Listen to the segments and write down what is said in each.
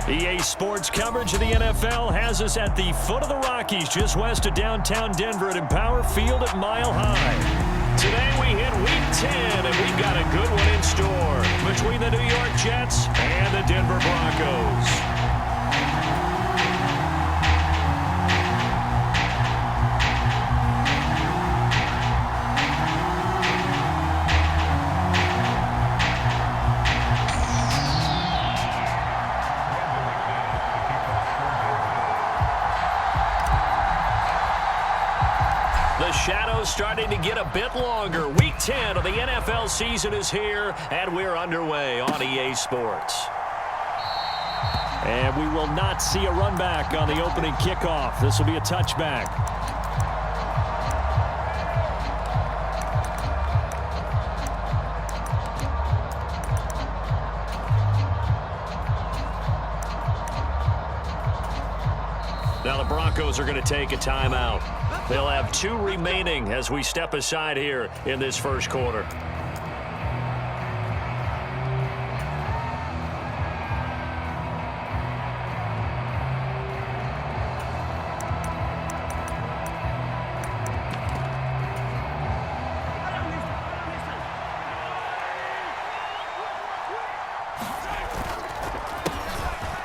EA Sports coverage of the NFL has us at the foot of the Rockies, just west of downtown Denver at Empower Field at Mile High. Today we hit Week 10, and we've got a good one in store between the New York Jets and the Denver Broncos. The shadows starting to get a bit longer. Week 10 of the NFL season is here, and we're underway on EA Sports. And we will not see a run back on the opening kickoff. This will be a touchback. Now the Broncos are going to take a timeout. They'll have 2 remaining as we step aside here in this first quarter.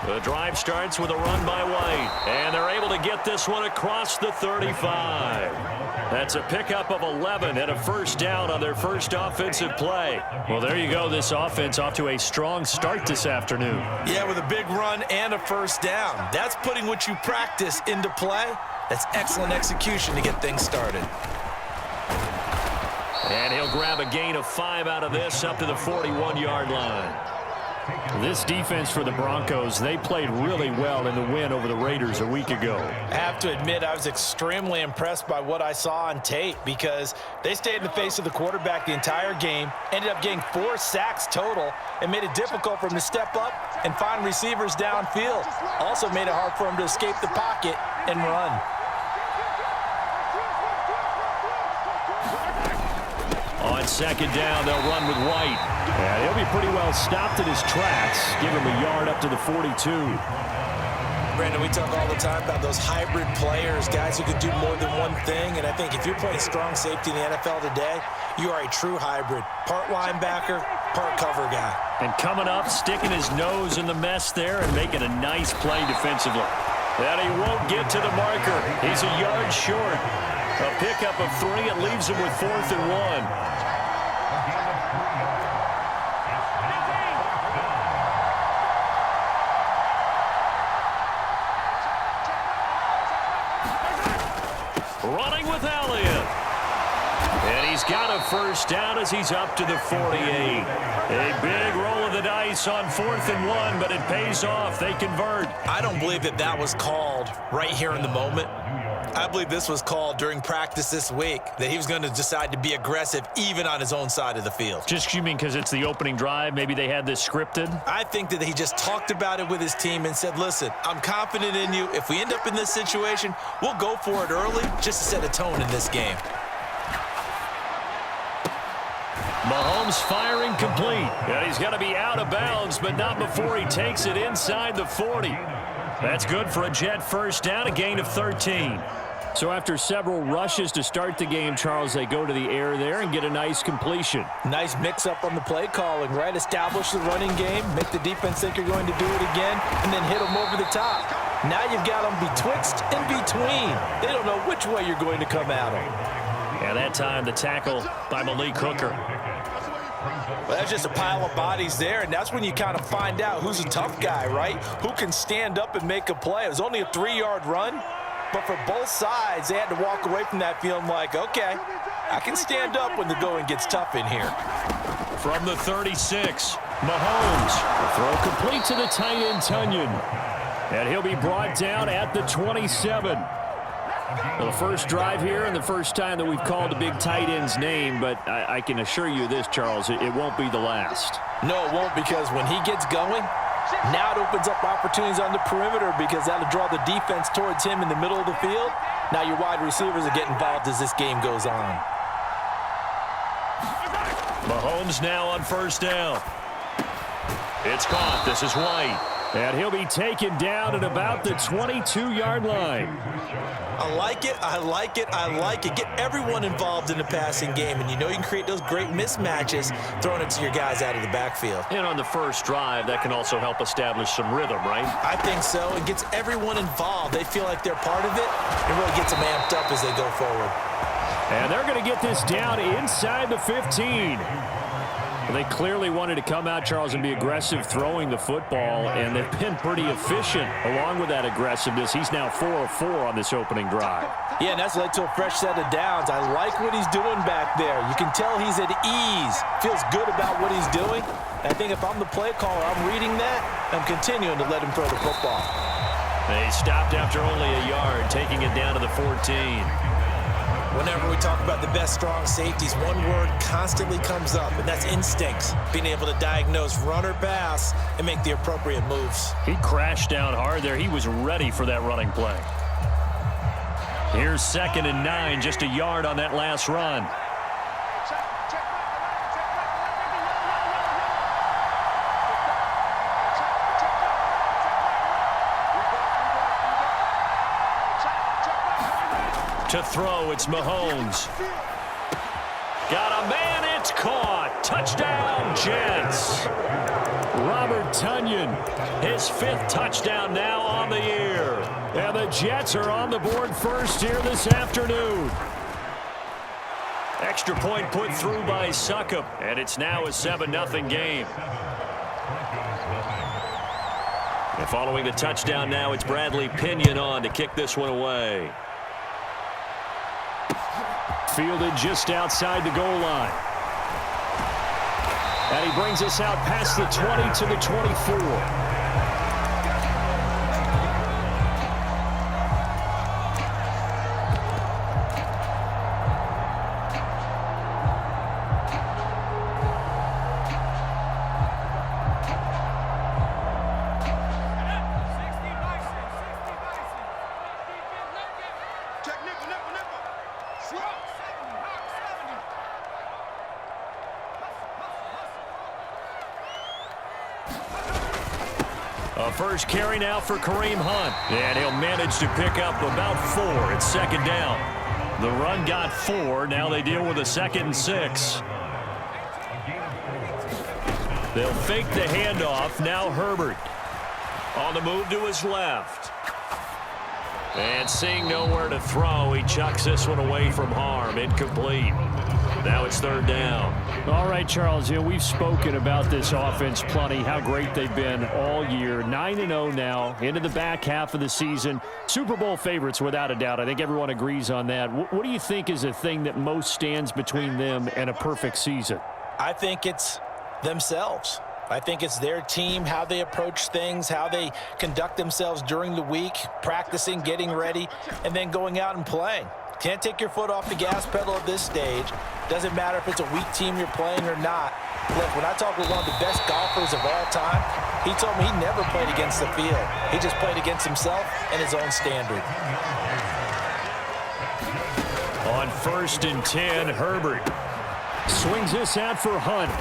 The drive starts with a run by White, and they're able to get this one across the 35. That's a pickup of 11 and a first down on their first offensive play. Well, there you go. This offense off to a strong start this afternoon. Yeah, with a big run and a first down. That's putting what you practice into play. That's excellent execution to get things started. And he'll grab a gain of 5 out of this up to the 41-yard line. This defense for the Broncos, they played really well in the win over the Raiders a week ago. I have to admit, I was extremely impressed by what I saw on tape because they stayed in the face of the quarterback the entire game, ended up getting 4 sacks total, and made it difficult for him to step up and find receivers downfield. Also made it hard for him to escape the pocket and run. On second down, they'll run with White. And he'll be pretty well stopped in his tracks. Give him a yard up to the 42. Brandon, we talk all the time about those hybrid players, guys who can do more than one thing. And I think if you're playing strong safety in the NFL today, you are a true hybrid. Part linebacker, part cover guy. And coming up, sticking his nose in the mess there and making a nice play defensively. And he won't get to the marker. He's a yard short. A pickup of 3. It leaves him with 4th and 1. Running with Elliott. And he's got a first down as he's up to the 48. A big roll of the dice on 4th and 1, but it pays off. They convert. I don't believe that was called right here in the moment. I believe this was called during practice this week, that he was going to decide to be aggressive even on his own side of the field. Just, you mean because it's the opening drive? Maybe they had this scripted? I think that he just talked about it with his team and said, listen, I'm confident in you. If we end up in this situation, we'll go for it early just to set a tone in this game. Mahomes firing complete. And he's going to be out of bounds, but not before he takes it inside the 40. That's good for a Jet first down, a gain of 13. So after several rushes to start the game, Charles, they go to the air there and get a nice completion. Nice mix-up on the play calling, right? Establish the running game, make the defense think you're going to do it again, and then hit them over the top. Now you've got them betwixt and between. They don't know which way you're going to come at them. And that time, the tackle by Malik Hooker. Well, that's just a pile of bodies there, and that's when you kind of find out who's a tough guy, right? Who can stand up and make a play. It was only a 3-yard run, but for both sides, they had to walk away from that feeling like, okay, I can stand up when the going gets tough in here. From the 36, Mahomes. The throw complete to the tight end, Tunyon. And he'll be brought down at the 27. Well, the first drive here and the first time that we've called a big tight end's name, but I can assure you this, Charles, it won't be the last. No, it won't, because when he gets going, now it opens up opportunities on the perimeter because that'll draw the defense towards him in the middle of the field. Now your wide receivers are getting involved as this game goes on. Mahomes now on first down. It's caught. This is White. And he'll be taken down at about the 22-yard line. I like it, I like it, I like it. Get everyone involved in the passing game, and you know you can create those great mismatches throwing it to your guys out of the backfield. And on the first drive, that can also help establish some rhythm, right? I think so. It gets everyone involved. They feel like they're part of it. It really gets them amped up as they go forward. And they're going to get this down inside the 15. They clearly wanted to come out, Charles, and be aggressive throwing the football, and they've been pretty efficient along with that aggressiveness. He's now 4 of 4 on this opening drive. Yeah, and that's led to a fresh set of downs. I like what he's doing back there. You can tell he's at ease, feels good about what he's doing. And I think if I'm the play caller, I'm reading that, I'm continuing to let him throw the football. They stopped after only a yard, taking it down to the 14. Whenever we talk about the best strong safeties, one word constantly comes up, and that's instincts. Being able to diagnose run or pass and make the appropriate moves. He crashed down hard there. He was ready for that running play. Here's 2nd and 9, just a yard on that last run. To throw, it's Mahomes. Got a man, it's caught. Touchdown, Jets. Robert Tonyan, his 5th touchdown now on the year. And the Jets are on the board first here this afternoon. Extra point put through by Succop, and it's now a 7-0 game. And following the touchdown now, it's Bradley Pinion on to kick this one away. Fielded just outside the goal line. And he brings us out past the 20 to the 24. First carry now for Kareem Hunt. And he'll manage to pick up about 4. It's 2nd down. The run got 4. Now they deal with a 2nd and 6. They'll fake the handoff. Now Herbert on the move to his left. And seeing nowhere to throw, he chucks this one away from harm. Incomplete. Now it's 3rd down. All right, Charles, we've spoken about this offense plenty, how great they've been all year. 9-0 now, into the back half of the season. Super Bowl favorites, without a doubt. I think everyone agrees on that. What do you think is the thing that most stands between them and a perfect season? I think it's themselves. I think it's their team, how they approach things, how they conduct themselves during the week, practicing, getting ready, and then going out and playing. Can't take your foot off the gas pedal at this stage. Doesn't matter if it's a weak team you're playing or not. Look, when I talk with one of the best golfers of all time, he told me he never played against the field. He just played against himself and his own standard. On 1st and 10, Herbert swings this out for Hunt.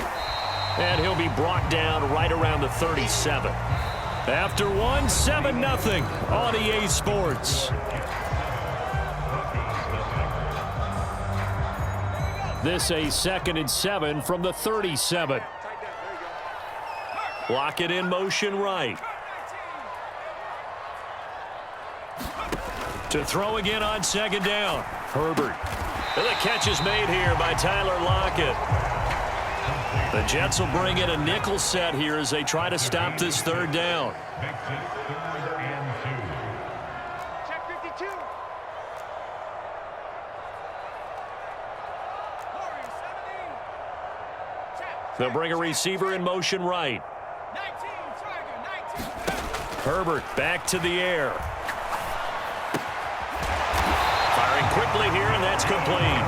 And he'll be brought down right around the 37. After one, 7-0 on EA Sports. This a 2nd and 7 from the 37. Lock it in motion right. To throw again on 2nd down. Herbert. And the catch is made here by Tyler Lockett. The Jets will bring in a nickel set here as they try to stop this 3rd down. They'll bring a receiver in motion right. Herbert back to the air. Firing quickly here, and that's complete.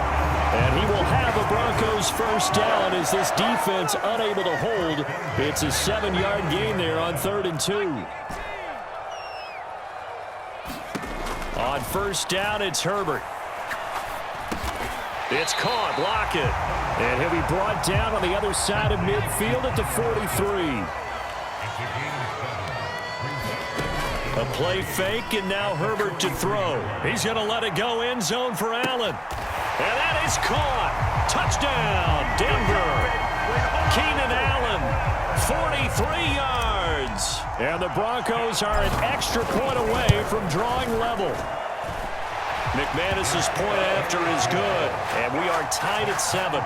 And he will have a Broncos 1st down as this defense unable to hold. It's a 7-yard gain there on 3rd and 2. On 1st down, it's Herbert. It's caught. Lockett. And he'll be brought down on the other side of midfield at the 43. A play fake, and now Herbert to throw. He's going to let it go end zone for Allen. And that is caught. Touchdown, Denver. Keenan Allen, 43 yards. And the Broncos are an extra point away from drawing level. McManus's point after is good, and we are tied at 7.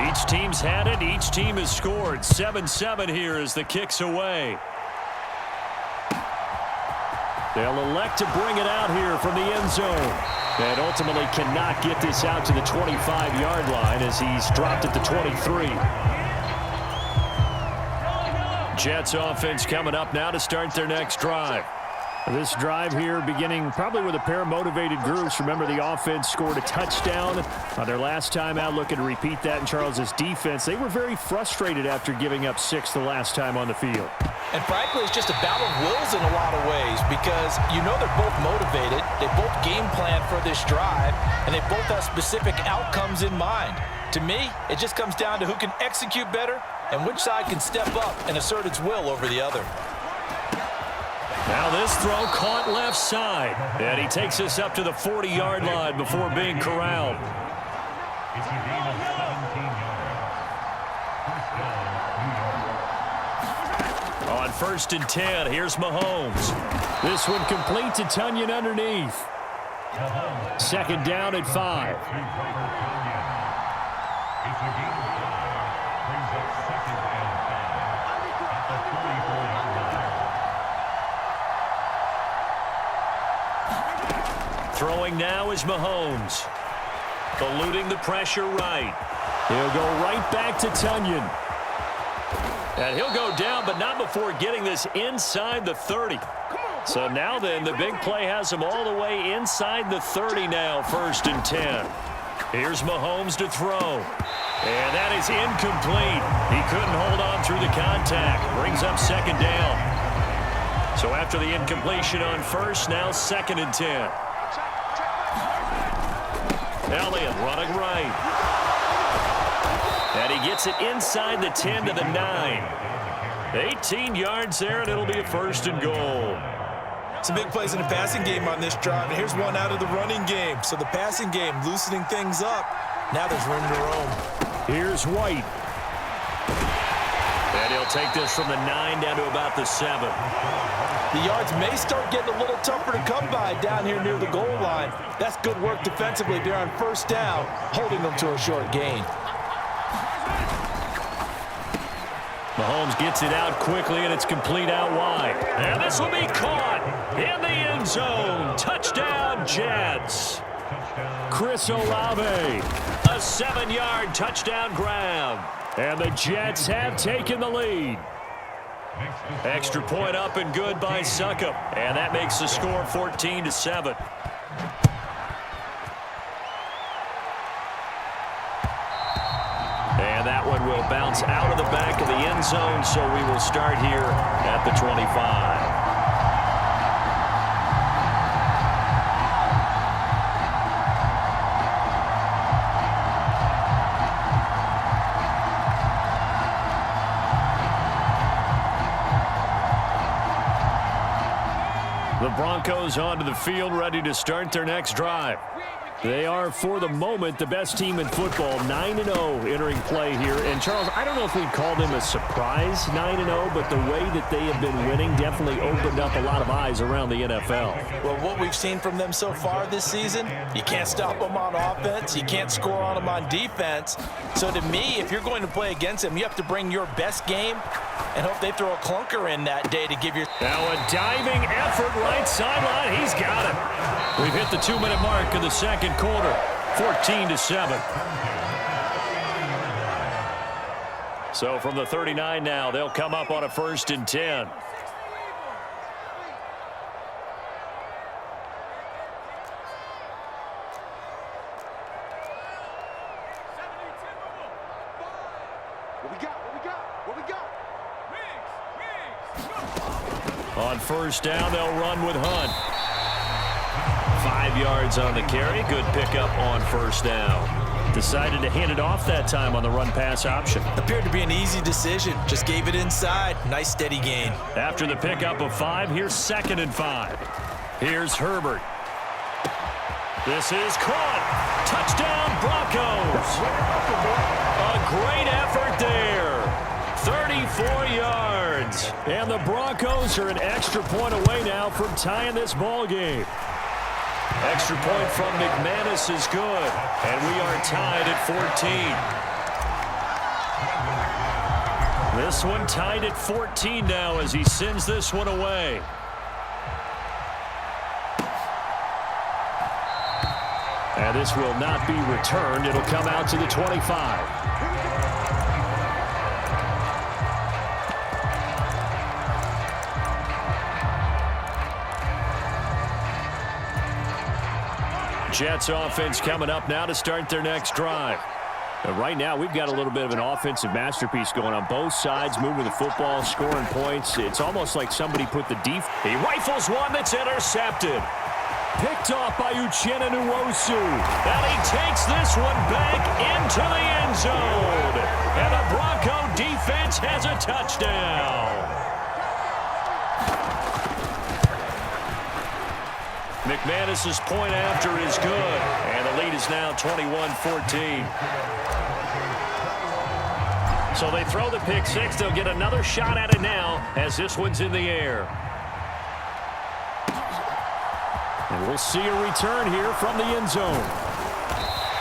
Each team's had it. Each team has scored. 7-7 here as the kick's away. They'll elect to bring it out here from the end zone. And ultimately cannot get this out to the 25-yard line as he's dropped at the 23. Jets offense coming up now to start their next drive. This drive here beginning probably with a pair of motivated groups. Remember, the offense scored a touchdown on their last time out, looking to repeat that in Charles's defense. They were very frustrated after giving up 6 the last time on the field. And frankly, it's just a battle of wills in a lot of ways because you know they're both motivated. They both game plan for this drive, and they both have specific outcomes in mind. To me, it just comes down to who can execute better and which side can step up and assert its will over the other. Now this throw caught left side. And he takes us up to the 40-yard line before being corralled. On 1st and 10, here's Mahomes. This one complete to Tunyon underneath. 2nd down at 5. Throwing now is Mahomes. Eluding the pressure right. He'll go right back to Tunyon. And he'll go down, but not before getting this inside the 30. So now then, the big play has him all the way inside the 30 now, 1st and 10. Here's Mahomes to throw. And that is incomplete. He couldn't hold on through the contact. Brings up 2nd down. So after the incompletion on 1st, now 2nd and 10. Elliott running right. And he gets it inside the 10 to the 9. 18 yards there, and it'll be a 1st and goal. Some big plays in the passing game on this drive, and here's one out of the running game. So the passing game loosening things up. Now there's room to roam. Here's White. And he'll take this from the 9 down to about the 7. The yards may start getting a little tougher to come by down here near the goal line. That's good work defensively there on 1st down, holding them to a short gain. Mahomes gets it out quickly, and it's complete out wide. And this will be caught in the end zone. Touchdown, Jets. Chris Olave. A 7-yard touchdown grab. And the Jets have taken the lead. Extra point up and good by Succop. And that makes the score 14-7. And that one will bounce out of the back of the end zone, so we will start here at the 25. The Broncos onto the field, ready to start their next drive. They are, for the moment, the best team in football, 9-0 entering play here. And, Charles, I don't know if we'd call them a surprise 9-0, but the way that they have been winning definitely opened up a lot of eyes around the NFL. Well, what we've seen from them so far this season, you can't stop them on offense. You can't score on them on defense. So, to me, if you're going to play against them, you have to bring your best game and hope they throw a clunker in that day to give your... Now a diving effort right sideline. He's got it. We've hit the 2-minute mark of the second quarter. 14-7. So from the 39 now, they'll come up on a 1st and 10. On 1st down, they'll run with Hunt. 5 yards on the carry. Good pickup on 1st down. Decided to hand it off that time on the run-pass option. Appeared to be an easy decision. Just gave it inside. Nice steady gain. After the pickup of 5, here's 2nd and 5. Here's Herbert. This is caught. Touchdown, Broncos. A great effort there. 34 yards. And the Broncos are an extra point away now from tying this ball game. Extra point from McManus is good. And we are tied at 14. This one tied at 14 now as he sends this one away. And this will not be returned. It'll come out to the 25. Jets offense coming up now to start their next drive. Right now, we've got a little bit of an offensive masterpiece going on both sides, moving the football, scoring points. It's almost like somebody put the defense. He rifles one that's intercepted. Picked off by Uchenna Nwosu. And he takes this one back into the end zone. And the Bronco defense has a touchdown. McManus's point after is good. And the lead is now 21-14. So they throw the pick six. They'll get another shot at it now as this one's in the air. And we'll see a return here from the end zone.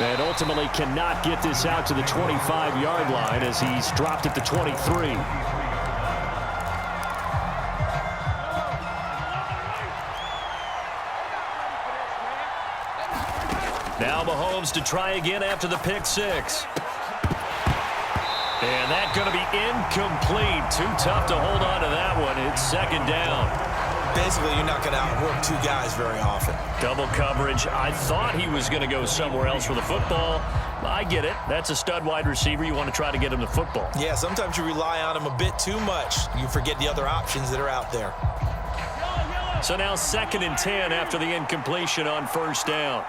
And ultimately cannot get this out to the 25-yard line as he's dropped at the 23. Now Mahomes to try again after the pick six. And that's going to be incomplete. Too tough to hold on to that one. It's 2nd down. Basically, you're not going to outwork two guys very often. Double coverage. I thought he was going to go somewhere else for the football. I get it. That's a stud wide receiver. You want to try to get him the football. Yeah, sometimes you rely on him a bit too much. You forget the other options that are out there. So now 2nd and 10 after the incompletion on 1st down.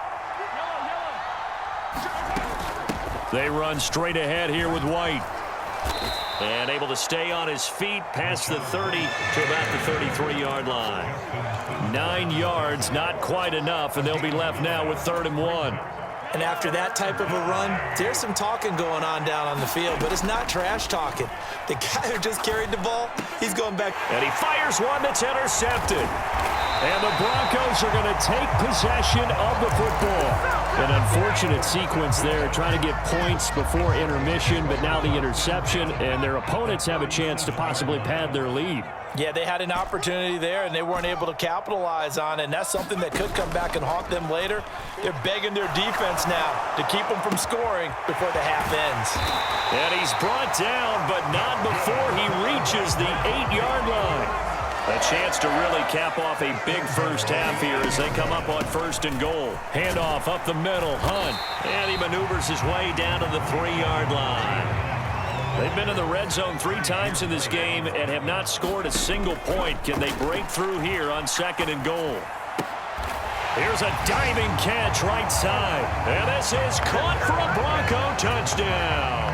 They run straight ahead here with White. And able to stay on his feet past the 30 to about the 33-yard line. 9 yards, not quite enough, and they'll be left now with 3rd and 1. And after that type of a run, there's some talking going on down on the field, but it's not trash talking. The guy who just carried the ball, he's going back. And he fires one that's intercepted. And the Broncos are going to take possession of the football. An unfortunate sequence there, trying to get points before intermission, but now the interception, and their opponents have a chance to possibly pad their lead. Yeah, they had an opportunity there, and they weren't able to capitalize on it, and that's something that could come back and haunt them later. They're begging their defense now to keep them from scoring before the half ends. And he's brought down, but not before he reaches the 8-yard line. A chance to really cap off a big first half here as they come up on 1st and goal. Handoff up the middle, Hunt. And he maneuvers his way down to the 3-yard line. They've been in the red zone 3 times in this game and have not scored a single point. Can they break through here on 2nd and goal? Here's a diving catch right side. And this is caught for a Bronco touchdown.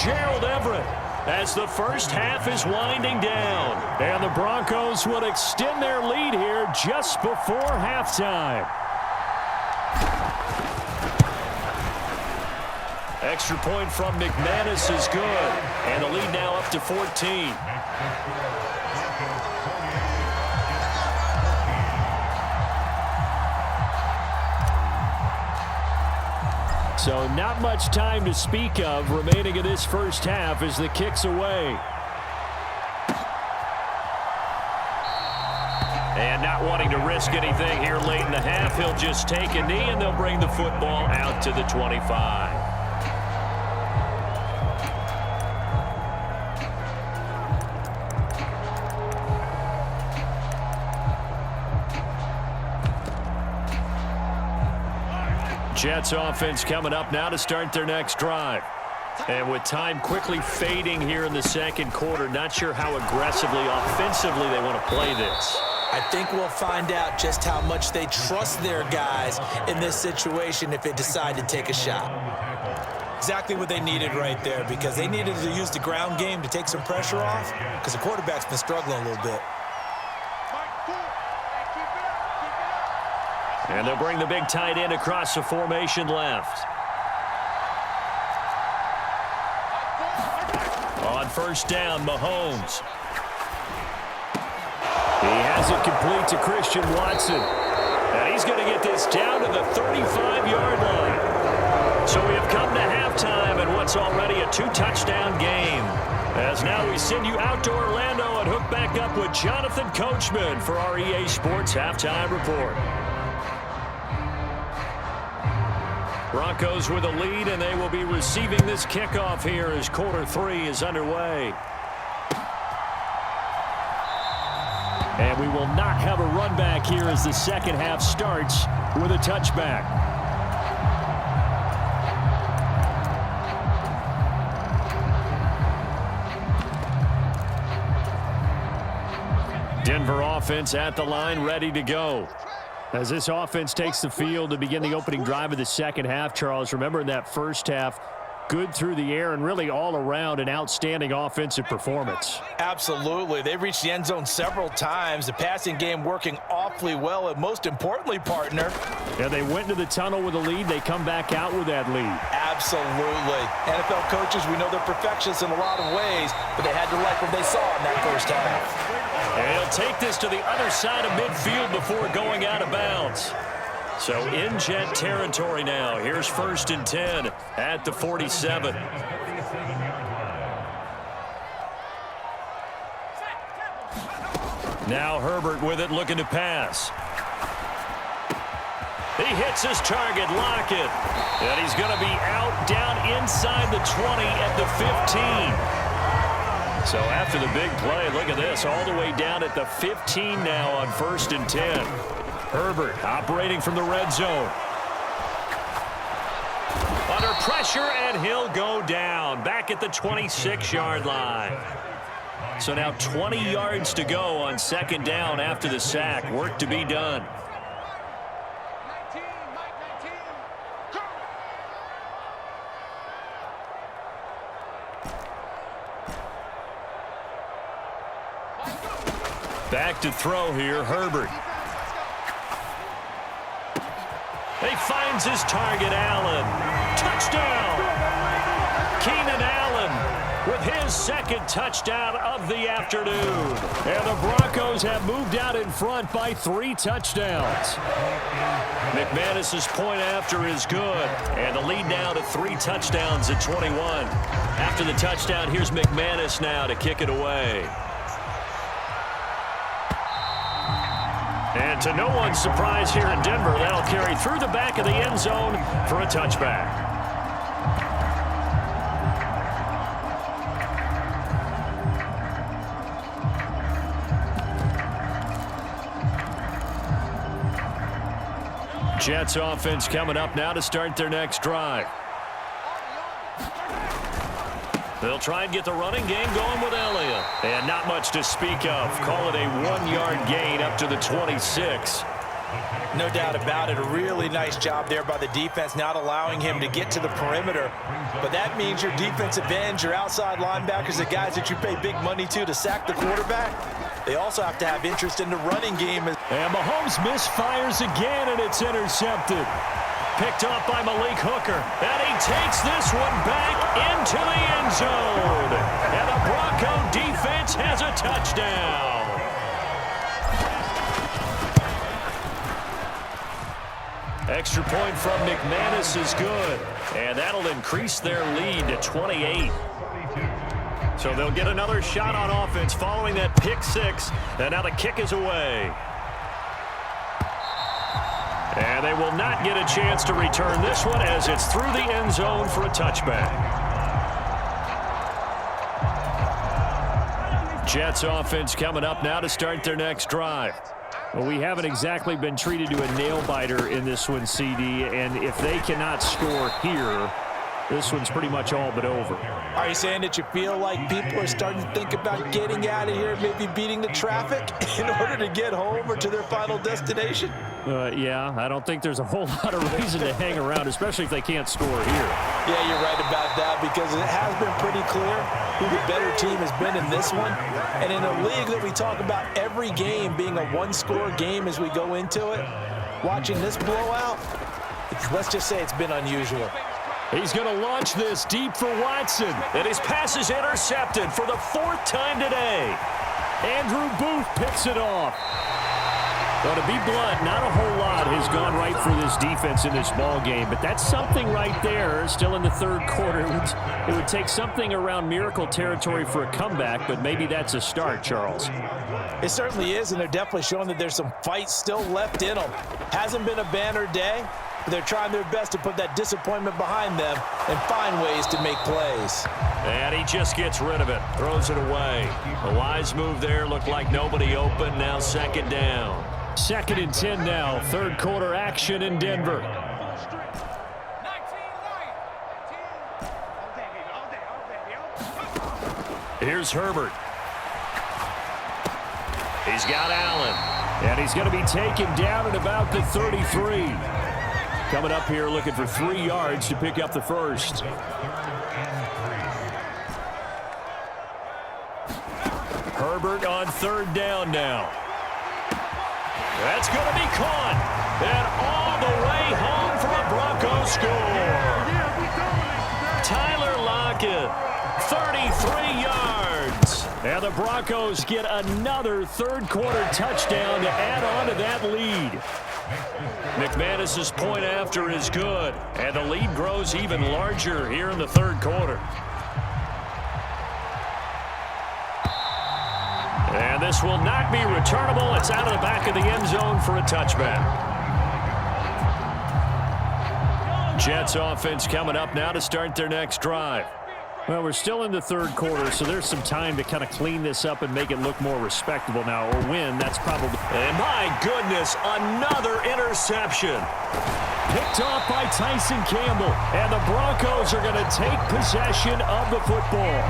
Gerald Everett, as the first half is winding down. And the Broncos will extend their lead here just before halftime. Extra point from McManus is good. And the lead now up to 14. So not much time to speak of remaining in this first half as the kick's away. And not wanting to risk anything here late in the half, he'll just take a knee and they'll bring the football out to the 25. Jets offense coming up now to start their next drive. And with time quickly fading here in the 2nd quarter, not sure how aggressively, offensively they want to play this. I think we'll find out just how much they trust their guys in this situation if they decide to take a shot. Exactly what they needed right there, because they needed to use the ground game to take some pressure off, because the quarterback's been struggling a little bit. And they'll bring the big tight end across the formation left. On first down, Mahomes. He has it complete to Christian Watson. And he's going to get this down to the 35-yard line. So we have come to halftime in what's already a 2-touchdown game. As now we send you out to Orlando and hook back up with Jonathan Coachman for our EA Sports Halftime Report. Broncos with a lead, and they will be receiving this kickoff here as quarter 3 is underway. And we will not have a run back here as the second half starts with a touchback. Denver offense at the line, ready to go. As this offense takes the field to begin the opening drive of the second half, Charles, remember in that first half, good through the air and really all around an outstanding offensive performance. Absolutely. They reached the end zone several times. The passing game working awfully well, and most importantly, partner. Yeah, they went into the tunnel with a lead. They come back out with that lead. Absolutely. NFL coaches, we know they're perfectionists in a lot of ways, but they had to like what they saw in that first half. And he'll take this to the other side of midfield before going out of bounds. So in Jet territory now. Here's 1st and 10 at the 47. Now Herbert with it, looking to pass. He hits his target, Lockett. And he's going to be out down inside the 20 at the 15. So after the big play, look at this, all the way down at the 15 now on 1st and 10. Herbert operating from the red zone. Under pressure, and he'll go down back at the 26-yard line. So now 20 yards to go on 2nd down after the sack. Work to be done. Back to throw here, Herbert. He finds his target, Allen. Touchdown! Keenan Allen with his 2nd touchdown of the afternoon. And the Broncos have moved out in front by 3 touchdowns. McManus's point after is good. And the lead now to 3 touchdowns at 21. After the touchdown, here's McManus now to kick it away. And to no one's surprise here in Denver, that'll carry through the back of the end zone for a touchback. Jets offense coming up now to start their next drive. They'll try and get the running game going with Elliott. And not much to speak of. Call it a 1-yard gain up to the 26. No doubt about it. A really nice job there by the defense, not allowing him to get to the perimeter. But that means your defensive ends, your outside linebackers, the guys that you pay big money to sack the quarterback, they also have to have interest in the running game. And Mahomes misfires again, and it's intercepted. Picked off by Malik Hooker. And he takes this one back into the end zone. And the Bronco defense has a touchdown. Extra point from McManus is good. And that'll increase their lead to 28. So they'll get another shot on offense following that pick 6. And now the kick is away. And they will not get a chance to return this one as it's through the end zone for a touchback. Jets offense coming up now to start their next drive. Well, we haven't exactly been treated to a nail-biter in this one, CD, and if they cannot score here, this one's pretty much all but over. Are you saying that you feel like people are starting to think about getting out of here, maybe beating the traffic in order to get home or to their final destination? Yeah, I don't think there's a whole lot of reason to hang around, especially if they can't score here. Yeah, you're right about that, because it has been pretty clear who the better team has been in this one. And in a league that we talk about every game being a one-score game as we go into it, watching this blowout, let's just say it's been unusual. He's going to launch this deep for Watson. And his pass is intercepted for the 4th time today. Andrew Booth picks it off. Well, to be blunt, not a whole lot has gone right for this defense in this ball game, but that's something right there. Still in the third quarter. It would take something around miracle territory for a comeback, but maybe that's a start, Charles. It certainly is, and they're definitely showing that there's some fight still left in them. Hasn't been a banner day, but they're trying their best to put that disappointment behind them and find ways to make plays. And he just gets rid of it, throws it away. A wise move there, looked like nobody open, now 2nd down. 2nd and 10 now, third quarter action in Denver. Here's Herbert. He's got Allen. And he's going to be taken down at about the 33. Coming up here looking for 3 yards to pick up the first. Herbert on 3rd down now. That's going to be caught. And all the way home for a Broncos score. Tyler Lockett, 33 yards. And the Broncos get another third quarter touchdown to add on to that lead. McManus's point after is good. And the lead grows even larger here in the third quarter. And this will not be returnable. It's out of the back of the end zone for a touchback. Jets offense coming up now to start their next drive. Well, we're still in the third quarter, so there's some time to kind of clean this up and make it look more respectable now, or win. That's probably... And my goodness, another interception. Picked off by Tyson Campbell, and the Broncos are going to take possession of the football.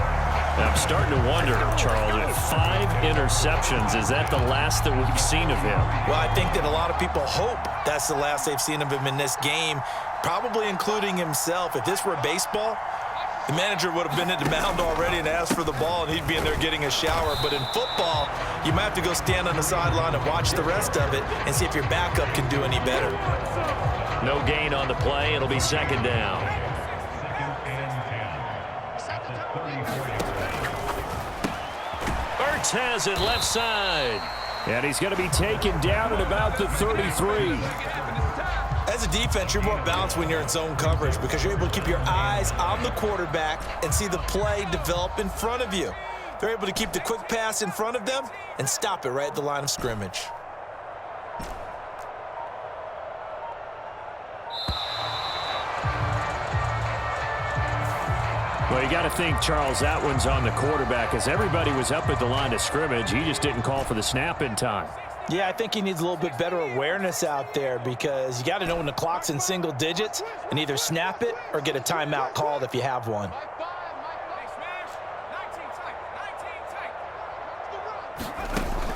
I'm starting to wonder, Charles, if 5 interceptions, is that the last that we've seen of him? Well, I think that a lot of people hope that's the last they've seen of him in this game, probably including himself. If this were baseball, the manager would have been at the mound already and asked for the ball, and he'd be in there getting a shower. But in football, you might have to go stand on the sideline and watch the rest of it and see if your backup can do any better. No gain on the play. It'll be 2nd down. Ertz has it left side. And he's going to be taken down at about the 33. As a defense, you're more balanced when you're in zone coverage because you're able to keep your eyes on the quarterback and see the play develop in front of you. They're able to keep the quick pass in front of them and stop it right at the line of scrimmage. Well, you got to think, Charles, that one's on the quarterback as everybody was up at the line of scrimmage. He just didn't call for the snap in time. Yeah, I think he needs a little bit better awareness out there because you got to know when the clock's in single digits and either snap it or get a timeout called if you have one.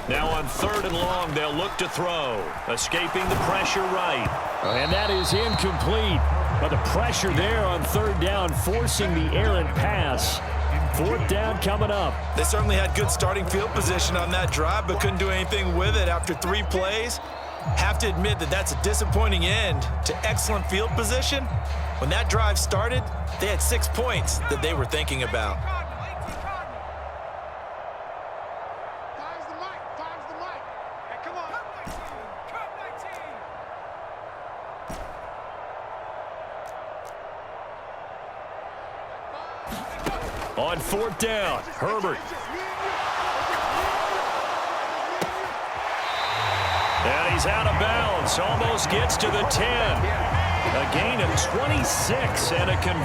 Now on 3rd and long, they'll look to throw. Escaping the pressure right. And that is incomplete. But the pressure there on 3rd down, forcing the errant pass. 4th down coming up. They certainly had good starting field position on that drive, but couldn't do anything with it after 3 plays. Have to admit that that's a disappointing end to excellent field position. When that drive started, they had 6 points that they were thinking about. On 4th down, Herbert. And he's out of bounds. Almost gets to the 10. A gain of 26 and a conversion.